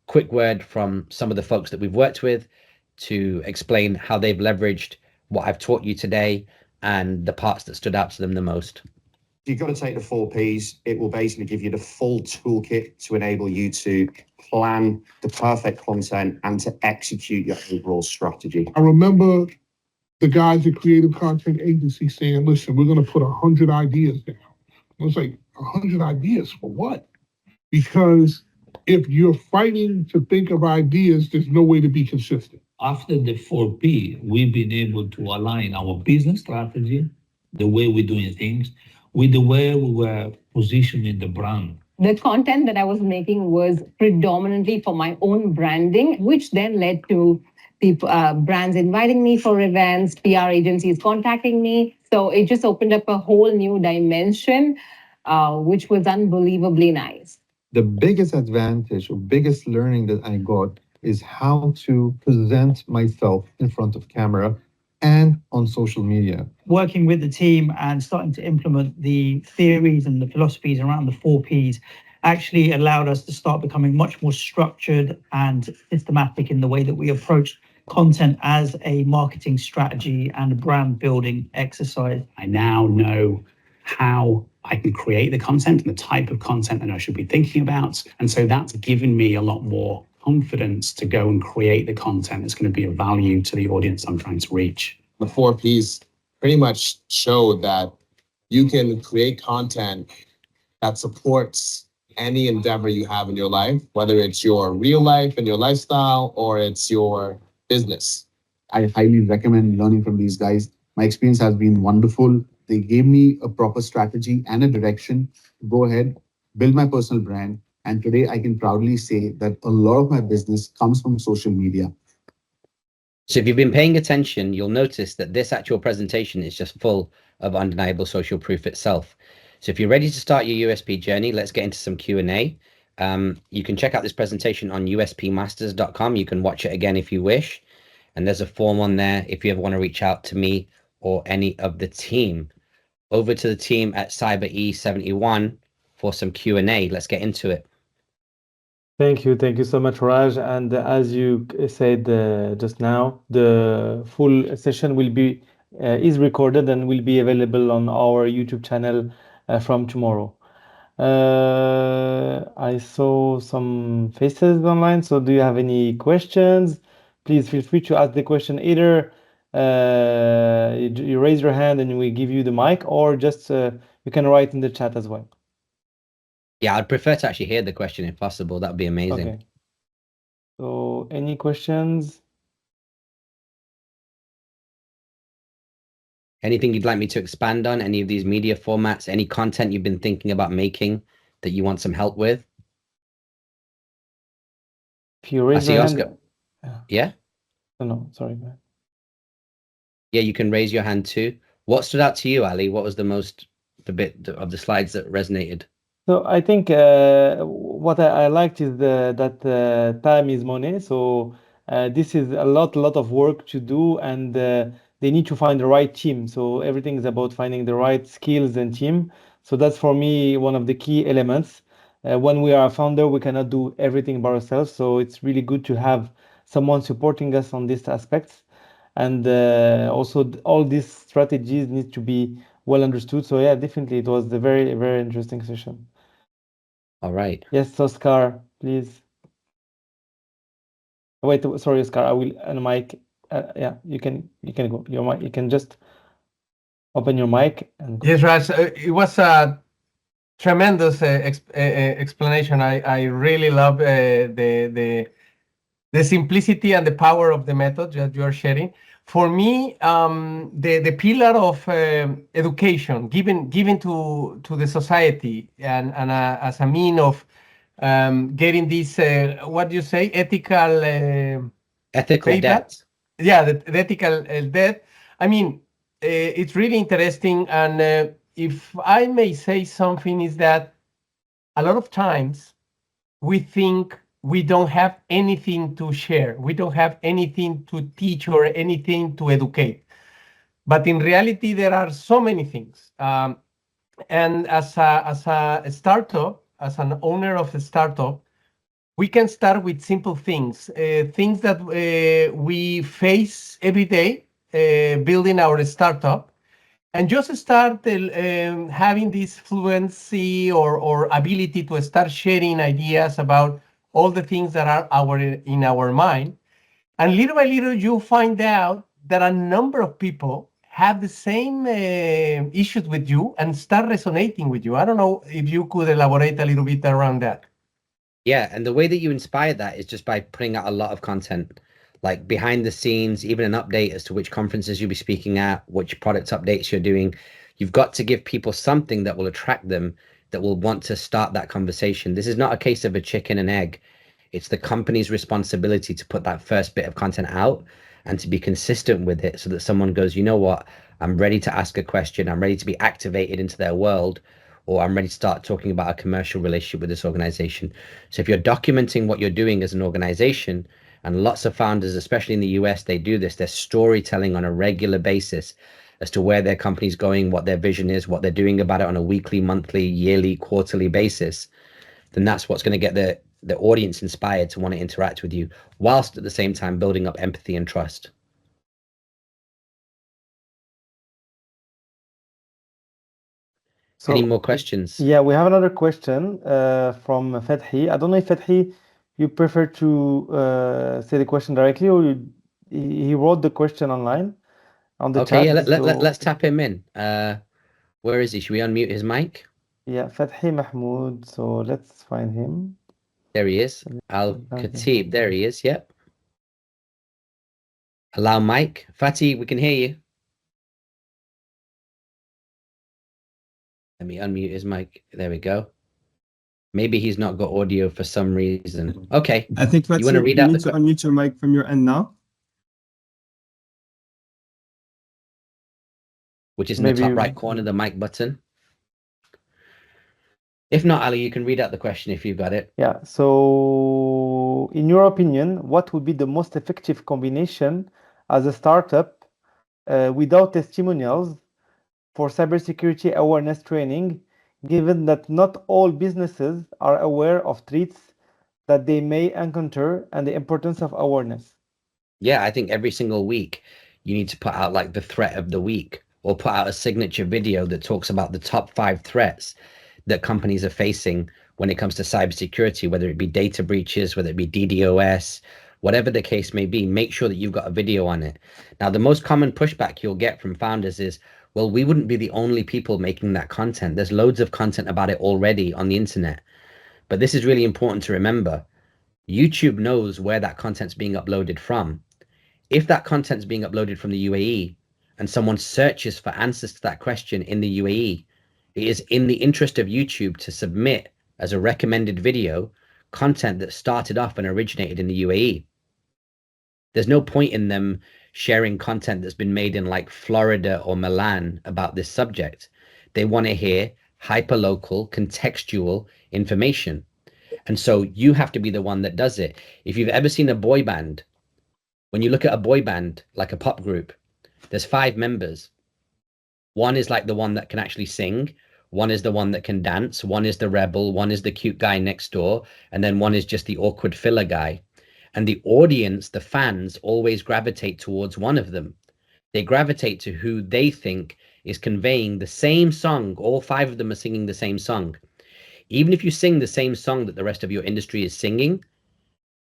Quick word from some of the folks that we've worked with to explain how they've leveraged what I've taught you today and the parts that stood out to them the most. You've got to take the 4 Ps. It will basically give you the full toolkit to enable you to plan the perfect content and to execute your overall strategy. I remember the guys at Creative Content Agency saying, listen, we're going to put 100 ideas down. I was like, 100 ideas for what? Because if you're fighting to think of ideas, there's no way to be consistent. After the 4P, we've been able to align our business strategy, the way we're doing things, with the way we were positioning the brand. The content that I was making was predominantly for my own branding, which then led to people, brands inviting me for events, PR agencies contacting me. So it just opened up a whole new dimension, which was unbelievably nice. The biggest advantage or biggest learning that I got is how to present myself in front of camera and on social media. Working with the team and starting to implement the theories and the philosophies around the 4 Ps actually allowed us to start becoming much more structured and systematic in the way that we approach content as a marketing strategy and a brand building exercise. I now know how I can create the content and the type of content that I should be thinking about. And so that's given me a lot more confidence to go and create the content that's going to be of value to the audience I'm trying to reach. The 4 Ps pretty much show that you can create content that supports any endeavor you have in your life, whether it's your real life and your lifestyle or it's your business. I highly recommend learning from these guys. My experience has been wonderful. They gave me a proper strategy and a direction to go ahead, build my personal brand. And today I can proudly say that a lot of my business comes from social media. So if you've been paying attention, you'll notice that this actual presentation is just full of undeniable social proof itself. So if you're ready to start your USP journey, let's get into some Q&A. You can check out this presentation on uspmasters.com. You can watch it again if you wish. And there's a form on there if you ever want to reach out to me or any of the team. Over to the team at CyberE71 for some Q&A. Let's get into it. Thank you so much, Raj. And as you said just now, the full session will be is recorded and will be available on our YouTube channel from tomorrow. I saw some faces online. So do you have any questions? Please feel free to ask the question either you raise your hand and we give you the mic, or just you can write in the chat as well. Yeah, I'd prefer to actually hear the question if possible. That'd be amazing. Okay. So any questions? Anything you'd like me to expand on? Any of these media formats? Any content you've been thinking about making that you want some help with? If you raise your hand. Oscar. Yeah? Oh, no, sorry. Yeah, you can raise your hand too. What stood out to you, Ali? What was the bit of the slides that resonated? So I think what I liked is that time is money. So this is a lot of work to do, and they need to find the right team. So everything is about finding the right skills and team. So that's for me one of the key elements. When we are a founder, we cannot do everything by ourselves. So it's really good to have someone supporting us on these aspects. And also all these strategies need to be well understood. So yeah, definitely it was a very, very interesting session. All right. Yes, Oscar, please. Wait, sorry, Oscar, I will unmic. Yeah, you can go. Your mic, you can just open your mic. And yes, Raj, it was a tremendous explanation. I really love the simplicity and the power of the method that you are sharing. For me, the pillar of education given to the society and as a mean of getting this what do you say, ethical debt. Yeah, the ethical debt. I mean, it's really interesting, and if I may say something, is that a lot of times we think we don't have anything to share. We don't have anything to teach or anything to educate. But in reality, there are so many things. And as a startup, as an owner of a startup, we can start with simple things, things that we face every day, building our startup, and just start having this fluency or ability to start sharing ideas about all the things that are in our mind. And little by little, you find out that a number of people have the same issues with you and start resonating with you. I don't know if you could elaborate a little bit around that. Yeah, and the way that you inspire that is just by putting out a lot of content, like behind the scenes, even an update as to which conferences you'll be speaking at, which product updates you're doing. You've got to give people something that will attract them, that will want to start that conversation. This is not a case of a chicken and egg. It's the company's responsibility to put that first bit of content out and to be consistent with it so that someone goes, you know what, I'm ready to ask a question. I'm ready to be activated into their world, or I'm ready to start talking about a commercial relationship with this organization. So if you're documenting what you're doing as an organization, and lots of founders, especially in the US, they do this, they're storytelling on a regular basis as to where their company's going, what their vision is, what they're doing about it on a weekly, monthly, yearly, quarterly basis. then that's what's going to get the audience inspired to want to interact with you, whilst at the same time building up empathy and trust. So, any more questions? Yeah, we have another question from Fethi. I don't know if Fethi, you prefer to say the question directly, or he wrote the question online on the Okay, chat. yeah, let's tap him in. Where is he? Should we unmute his mic? Yeah, Fethi Mahmoud. So let's find him. There he is. Al-Khatib. There he is. Yep. Allow mic. Fatih, we can hear you. Let me unmute his mic. There we go. Maybe he's not got audio for some reason. Okay. I think you want to read out need to unmute your mic from your end now. Which is in the top right corner, the mic button. If not, Ali, you can read out the question if you've got it. Yeah. So, in your opinion, what would be the most effective combination as a startup without testimonials for cybersecurity awareness training, given that not all businesses are aware of threats that they may encounter and the importance of awareness? Yeah, I think every single week you need to put out like the threat of the week, or put out a signature video that talks about the top 5 threats that companies are facing when it comes to cybersecurity, whether it be data breaches, whether it be DDoS, whatever the case may be. Make sure that you've got a video on it. Now, the most common pushback you'll get from founders is, well, we wouldn't be the only people making that content. There's loads of content about it already on the internet. But this is really important to remember. YouTube knows where that content's being uploaded from. If that content's being uploaded from the UAE and someone searches for answers to that question in the UAE, it is in the interest of YouTube to submit as a recommended video content that started off and originated in the UAE. There's no point in them sharing content that's been made in like Florida or Milan about this subject. They want to hear hyperlocal, contextual information. And so you have to be the one that does it. If you've ever seen a boy band, when you look at a boy band, like a pop group, there's 5 members. One is like the one that can actually sing. One is the one that can dance. One is the rebel. One is the cute guy next door. And then one is just the awkward filler guy. And the audience, the fans, always gravitate towards one of them. They gravitate to who they think is conveying the same song. All 5 of them are singing the same song. Even if you sing the same song that the rest of your industry is singing,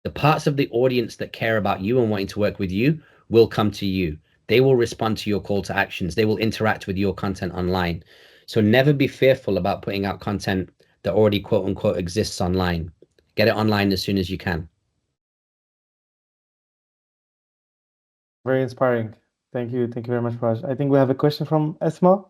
the parts of the audience that care about you and wanting to work with you will come to you. They will respond to your call to actions. They will interact with your content online. So never be fearful about putting out content that already quote unquote exists online. Get it online as soon as you can. Very inspiring. Thank you. Thank you very much, Raj. I think we have a question from Esma.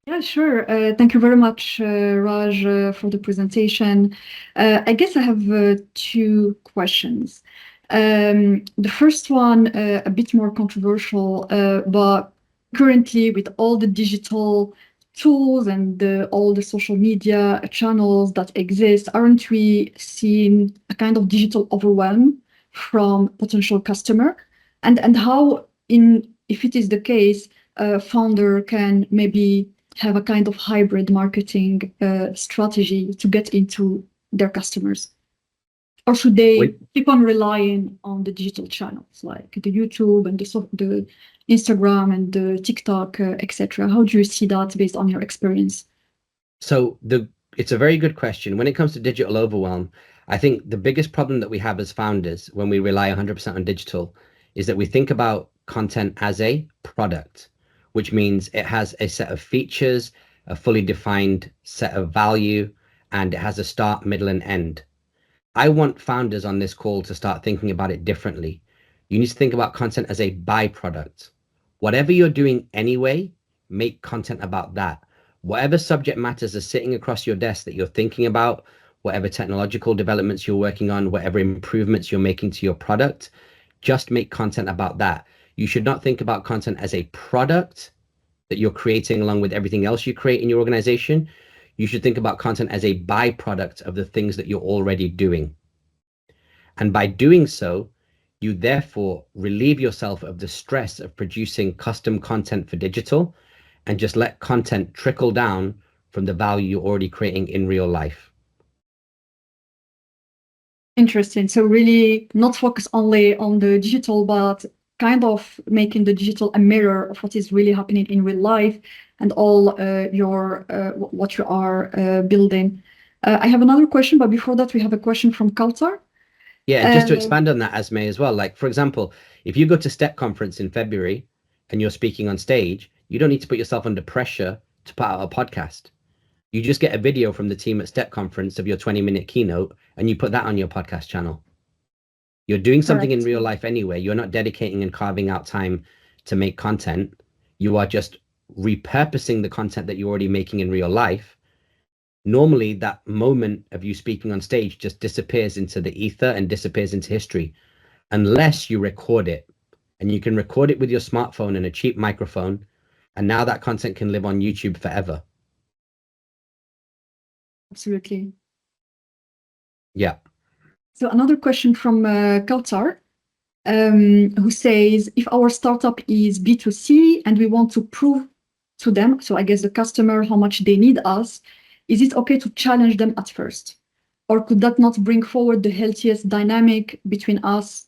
Yeah, sure. Thank you very much, Raj, for the presentation. I guess I have 2 questions. The first one, a bit more controversial, but currently with all the digital tools and all the social media channels that exist, aren't we seeing a kind of digital overwhelm from potential customer? And how, if it is the case, a founder can maybe have a kind of hybrid marketing strategy to get into their customers? Or should they keep on relying on the digital channels like the YouTube and the Instagram and the TikTok, etc.? How do you see that based on your experience? So it's a very good question. When it comes to digital overwhelm, I think the biggest problem that we have as founders when we rely 100% on digital is that we think about content as a product, which means it has a set of features, a fully defined set of value, and it has a start, middle, and end. I want founders on this call to start thinking about it differently. You need to think about content as a byproduct. Whatever you're doing anyway, make content about that. Whatever subject matters are sitting across your desk that you're thinking about, whatever technological developments you're working on, whatever improvements you're making to your product, just make content about that. You should not think about content as a product that you're creating along with everything else you create in your organization. You should think about content as a byproduct of the things that you're already doing. And by doing so, you therefore relieve yourself of the stress of producing custom content for digital and just let content trickle down from the value you're already creating in real life. Interesting. So really not focus only on the digital, but kind of making the digital a mirror of what is really happening in real life and all what you are building. I have another question, but before that, we have a question from Kautar. Yeah, and just to expand on that, Asme, as well, like, for example, if you go to STEP conference in February and you're speaking on stage, you don't need to put yourself under pressure to put out a podcast. You just get a video from the team at STEP conference of your 20-minute keynote and you put that on your podcast channel. You're doing something in real life anyway. You're not dedicating and carving out time to make content. You are just repurposing the content that you're already making in real life. Normally, that moment of you speaking on stage just disappears into the ether and disappears into history, unless you record it. And you can record it with your smartphone and a cheap microphone. And now that content can live on YouTube forever. Absolutely. Yeah. So another question from Kautar, who says, if our startup is B2C and we want to prove to them, so I guess the customer, how much they need us, is it okay to challenge them at first? Or could that not bring forward the healthiest dynamic between us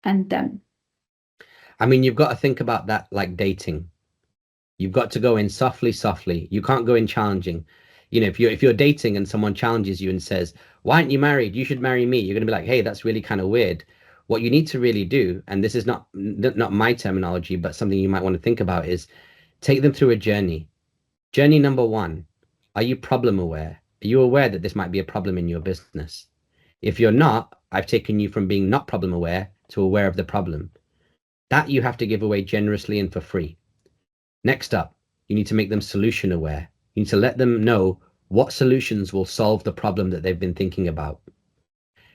and them? I mean, you've got to think about that like dating. You've got to go in softly, softly. You can't go in challenging. You know, if you're dating and someone challenges you and says, why aren't you married? You should marry me. You're going to be like, hey, that's really kind of weird. What you need to really do, and this is not my terminology, but something you might want to think about, is take them through a journey. Journey number one, are you problem aware? Are you aware that this might be a problem in your business? If you're not, I've taken you from being not problem aware to aware of the problem. That you have to give away generously and for free. Next up, you need to make them solution aware. You need to let them know what solutions will solve the problem that they've been thinking about.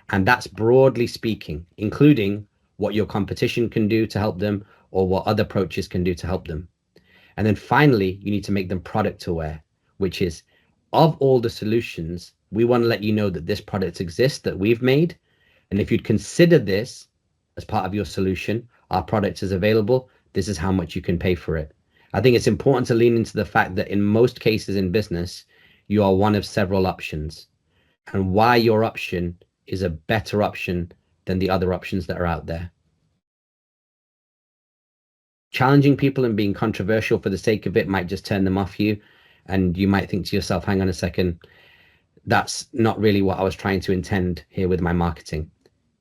And that's broadly speaking, including what your competition can do to help them or what other approaches can do to help them. And then finally, you need to make them product aware, which is, of all the solutions, we want to let you know that this product exists that we've made. And if you'd consider this as part of your solution, our product is available. This is how much you can pay for it. I think it's important to lean into the fact that in most cases in business, you are one of several options, and why your option is a better option than the other options that are out there. Challenging people and being controversial for the sake of it might just turn them off you, and you might think to yourself, hang on a second, that's not really what I was trying to intend here with my marketing.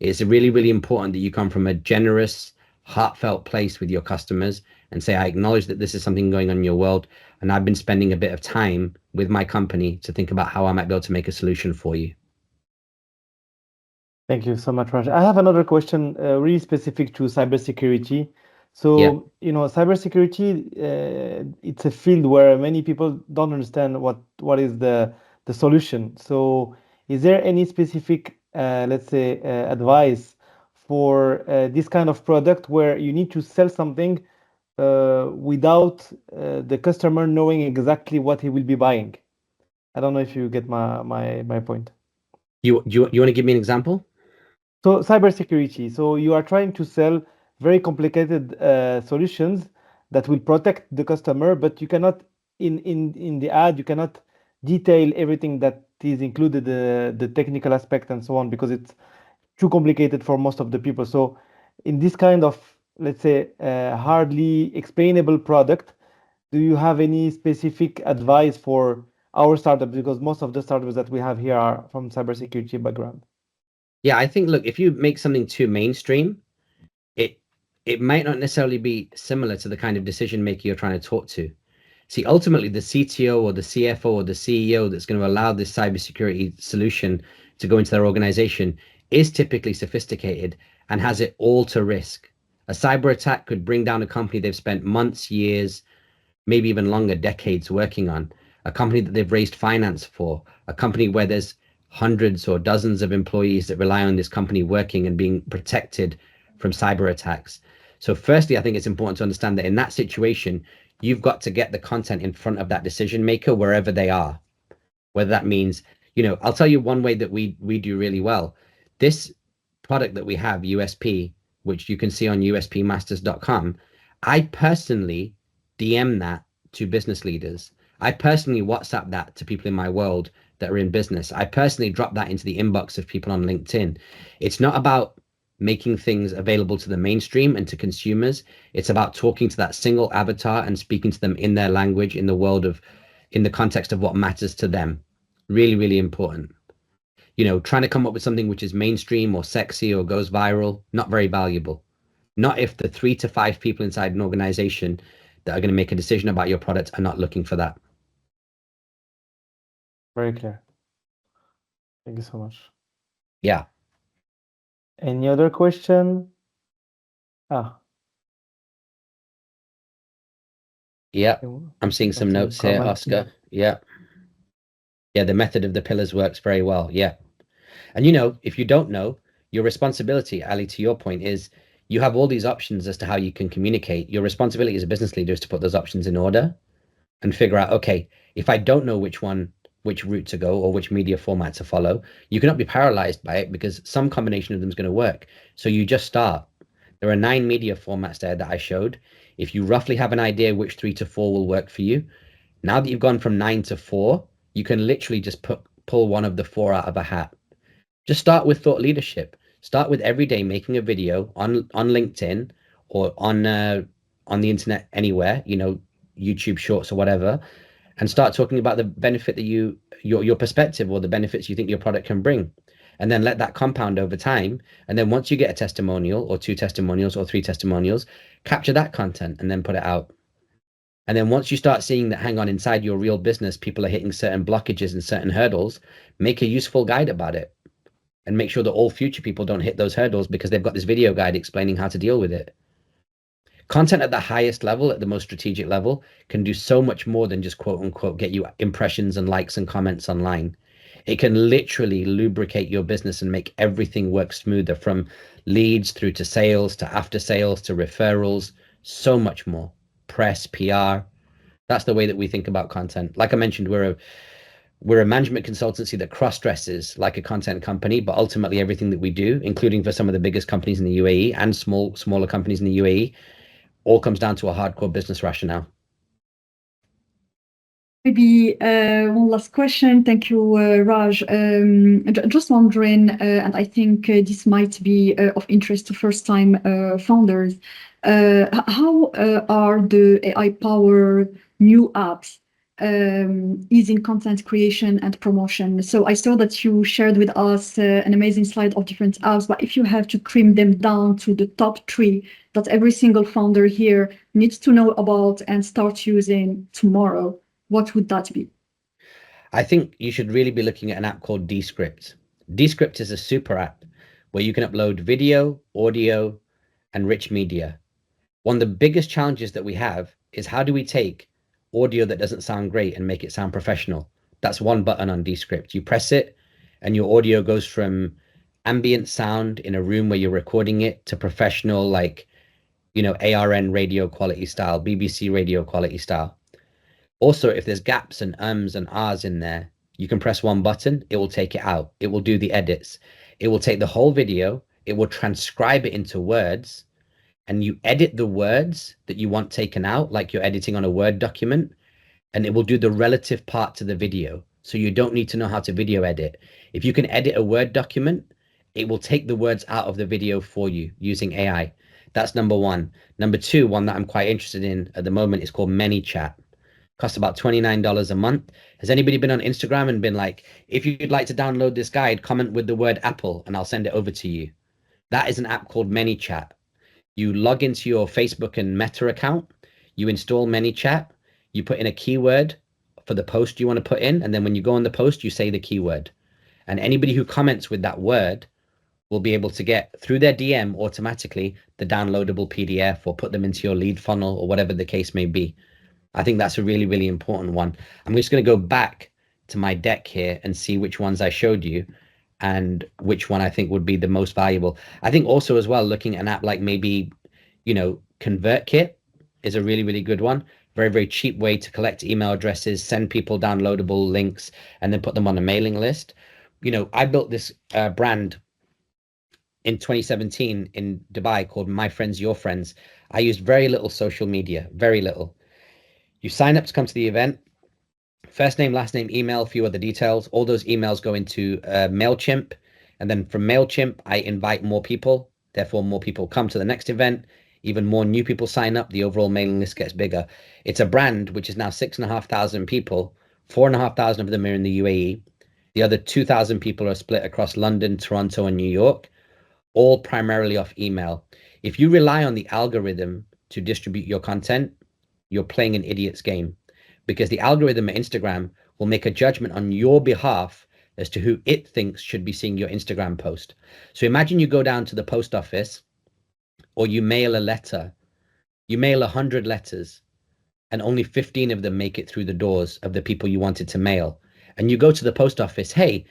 It's really, really important that you come from a generous, heartfelt place with your customers and say, I acknowledge that this is something going on in your world, and I've been spending a bit of time with my company to think about how I might be able to make a solution for you. Thank you so much, Raj. I have another question really specific to cybersecurity. So, Yeah. you know, cybersecurity, it's a field where many people don't understand what is the solution. So is there any specific, let's say, advice for this kind of product where you need to sell something without the customer knowing exactly what he will be buying? I don't know if you get my point. You want to give me an example? So cybersecurity. So you are trying to sell very complicated solutions that will protect the customer, but you cannot in the ad you cannot detail everything that is included, the technical aspect and so on, because it's too complicated for most of the people. So in this kind of, let's say, hardly explainable product, do you have any specific advice for our startup? Because most of the startups that we have here are from cybersecurity background. Yeah, I think, look, if you make something too mainstream, it might not necessarily be similar to the kind of decision maker you're trying to talk to. See, ultimately, the CTO or the CFO or the CEO that's going to allow this cybersecurity solution to go into their organization is typically sophisticated and has it all to risk. A cyber attack could bring down a company they've spent months, years, maybe even longer, decades working on, a company that they've raised finance for, a company where there's hundreds or dozens of employees that rely on this company working and being protected from cyber attacks. So firstly, I think it's important to understand that in that situation, you've got to get the content in front of that decision maker wherever they are. Whether that means, you know, I'll tell you one way that we do really well. This product that we have, USP, which you can see on uspmasters.com, I personally DM that to business leaders. I personally WhatsApp that to people in my world that are in business. I personally drop that into the inbox of people on LinkedIn. It's not about making things available to the mainstream and to consumers. It's about talking to that single avatar and speaking to them in their language, in the context of what matters to them. Really, really important. You know, trying to come up with something which is mainstream or sexy or goes viral, not very valuable. Not if the 3 to 5 people inside an organization that are going to make a decision about your product are not looking for that. Very clear. Thank you so much. Yeah. Any other question? Yeah, I'm seeing some notes here, Oscar. Yeah. Yeah, the method of the pillars works very well. Yeah. And you know, if you don't know, your responsibility, Ali, to your point, is you have all these options as to how you can communicate. Your responsibility as a business leader is to put those options in order and figure out, okay, if I don't know which route to go or which media format to follow, you cannot be paralyzed by it because some combination of them is going to work. So you just start. There are 9 media formats there that I showed. If you roughly have an idea which 3 to 4 will work for you, now that you've gone from 9 to 4, you can literally just pull one of the 4 out of a hat. Just start with thought leadership. Start with every day making a video on LinkedIn or on the internet anywhere, you know, YouTube Shorts or whatever, and start talking about the benefit that your perspective or the benefits you think your product can bring. And then let that compound over time. And then once you get a testimonial or 2 testimonials or 3 testimonials, capture that content and then put it out. And then once you start seeing that, hang on, inside your real business, people are hitting certain blockages and certain hurdles, make a useful guide about it. And make sure that all future people don't hit those hurdles because they've got this video guide explaining how to deal with it. Content at the highest level, at the most strategic level, can do so much more than just quote unquote get you impressions and likes and comments online. It can literally lubricate your business and make everything work smoother, from leads through to sales, to after sales, to referrals, so much more. Press, PR. That's the way that we think about content. Like I mentioned, we're a management consultancy that cross-dresses like a content company, but ultimately everything that we do, including for some of the biggest companies in the UAE and smaller companies in the UAE, all comes down to a hardcore business rationale. Maybe one last question. Thank you, Raj. Just wondering, and I think this might be of interest to first-time founders, how are the AI-powered new apps easing content creation and promotion? So I saw that you shared with us an amazing slide of different apps, but if you have to trim them down to the top 3 that every single founder here needs to know about and start using tomorrow, what would that be? I think you should really be looking at an app called Descript. Descript is a super app where you can upload video, audio, and rich media. One of the biggest challenges that we have is how do we take audio that doesn't sound great and make it sound professional? That's one button on Descript. You press it and your audio goes from ambient sound in a room where you're recording it to professional, like, you know, ARN radio quality style, BBC radio quality style. Also, if there's gaps and ums and ahs in there, you can press one button, it will take it out. It will do the edits. It will take the whole video, it will transcribe it into words, and you edit the words that you want taken out, like you're editing on a Word document, and it will do the relative part to the video. So you don't need to know how to video edit. If you can edit a Word document, it will take the words out of the video for you using AI. That's number 1. Number 2, one that I'm quite interested in at the moment, is called ManyChat. Costs about $29 a month. Has anybody been on Instagram and been like, if you'd like to download this guide, comment with the word Apple and I'll send it over to you? That is an app called ManyChat. You log into your Facebook and Meta account, you install ManyChat, you put in a keyword for the post you want to put in, and then when you go on the post, you say the keyword. And anybody who comments with that word will be able to get through their DM automatically the downloadable PDF or put them into your lead funnel or whatever the case may be. I think that's a really, really important one. I'm just going to go back to my deck here and see which ones I showed you and which one I think would be the most valuable. I think also as well, looking at an app like maybe, you know, ConvertKit is a really, really good one. Very, very cheap way to collect email addresses, send people downloadable links, and then put them on a mailing list. You know, I built this brand in 2017 in Dubai called My Friends, Your Friends. I used very little social media, very little. You sign up to come to the event. first name, last name, email, a few other details. All those emails go into MailChimp. And then from MailChimp, I invite more people. Therefore, more people come to the next event. Even more new people sign up. The overall mailing list gets bigger. It's a brand which is now 6,500 people. 4,500 of them are in the UAE. The other 2,000 people are split across London, Toronto, and New York, all primarily off email. If you rely on the algorithm to distribute your content, you're playing an idiot's game, because the algorithm at Instagram will make a judgment on your behalf as to who it thinks should be seeing your Instagram post. So imagine you go down to the post office, or you mail a letter. You mail 100 letters, and only 15 of them make it through the doors of the people you wanted to mail. And you go to the post office, hey,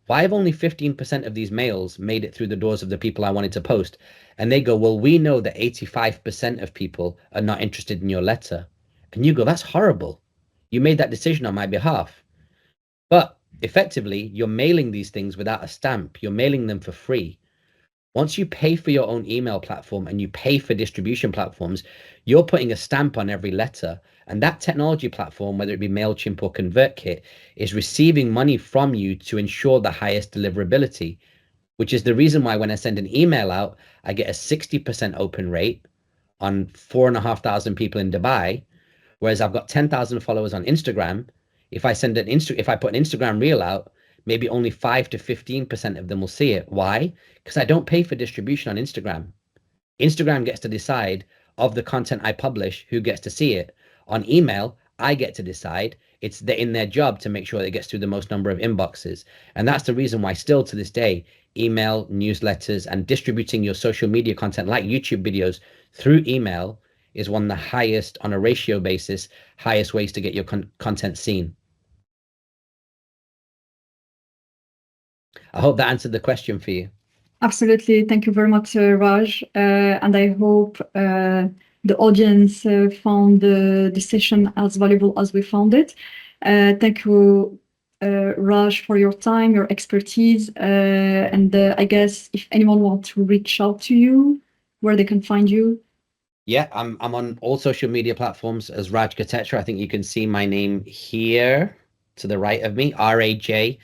why have only 15% of these mails made it through the doors of the people I wanted to post? And they go, well, we know that 85% of people are not interested in your letter. And you go, that's horrible. You made that decision on my behalf. But effectively, you're mailing these things without a stamp. You're mailing them for free. Once you pay for your own email platform and you pay for distribution platforms, you're putting a stamp on every letter. And that technology platform, whether it be MailChimp or ConvertKit, is receiving money from you to ensure the highest deliverability, which is the reason why when I send an email out, I get a 60% open rate on 4,500 people in Dubai, whereas I've got 10,000 followers on Instagram. If I put an Instagram reel out, maybe only 5 to 15% of them will see it. Why? Because I don't pay for distribution on Instagram. Instagram gets to decide of the content I publish who gets to see it. On email, I get to decide. It's in their job to make sure that it gets through the most number of inboxes. And that's the reason why still to this day, email, newsletters, and distributing your social media content like YouTube videos through email is one of the highest, on a ratio basis, highest ways to get your content seen. I hope that answered the question for you. Absolutely. Thank you very much, Raj. And I hope the audience found the session as valuable as we found it. Thank you, Raj, for your time, your expertise. And I guess if anyone wants to reach out to you, where they can find you. Yeah, I'm on all social media platforms as Raj Kotecha. I think you can see my name here to the right of me, RajKotecha.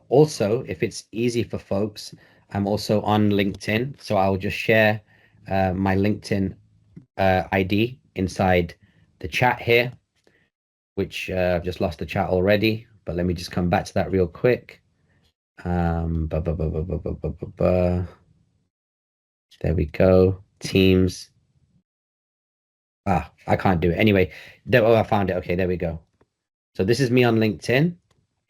Also, if it's easy for folks, I'm also on LinkedIn. So I'll just share my LinkedIn ID inside the chat here, which I've just lost the chat already, but let me just come back to that real quick. There we go. Teams. I can't do it. Anyway, I found it. Okay, there we go. So this is me on LinkedIn,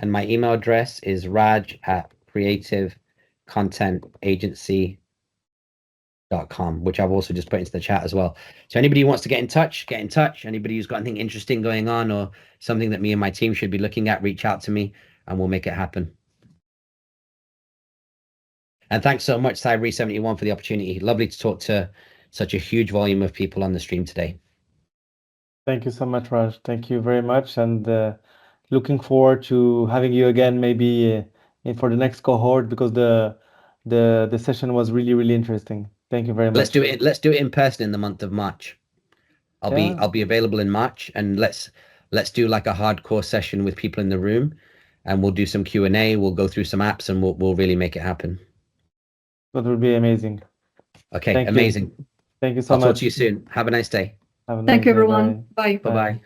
and my email address is raj@creativecontentagency.com, which I've also just put into the chat as well. So anybody who wants to get in touch, get in touch. Anybody who's got anything interesting going on or something that me and my team should be looking at, reach out to me and we'll make it happen. And thanks so much, CyberE71, for the opportunity. Lovely to talk to such a huge volume of people on the stream today. Thank you so much, Raj. Thank you very much. And looking forward to having you again, maybe for the next cohort, because the session was really, really interesting. Thank you very much. Let's do it in person in the month of March. I'll be available in March, and let's do like a hardcore session with people in the room, and we'll do some Q&A. We'll go through some apps, and we'll really make it happen. That would be amazing. Okay, amazing. Thank you so much. I'll talk to you soon. Have a nice day. Thank you, everyone. Bye. Bye-bye.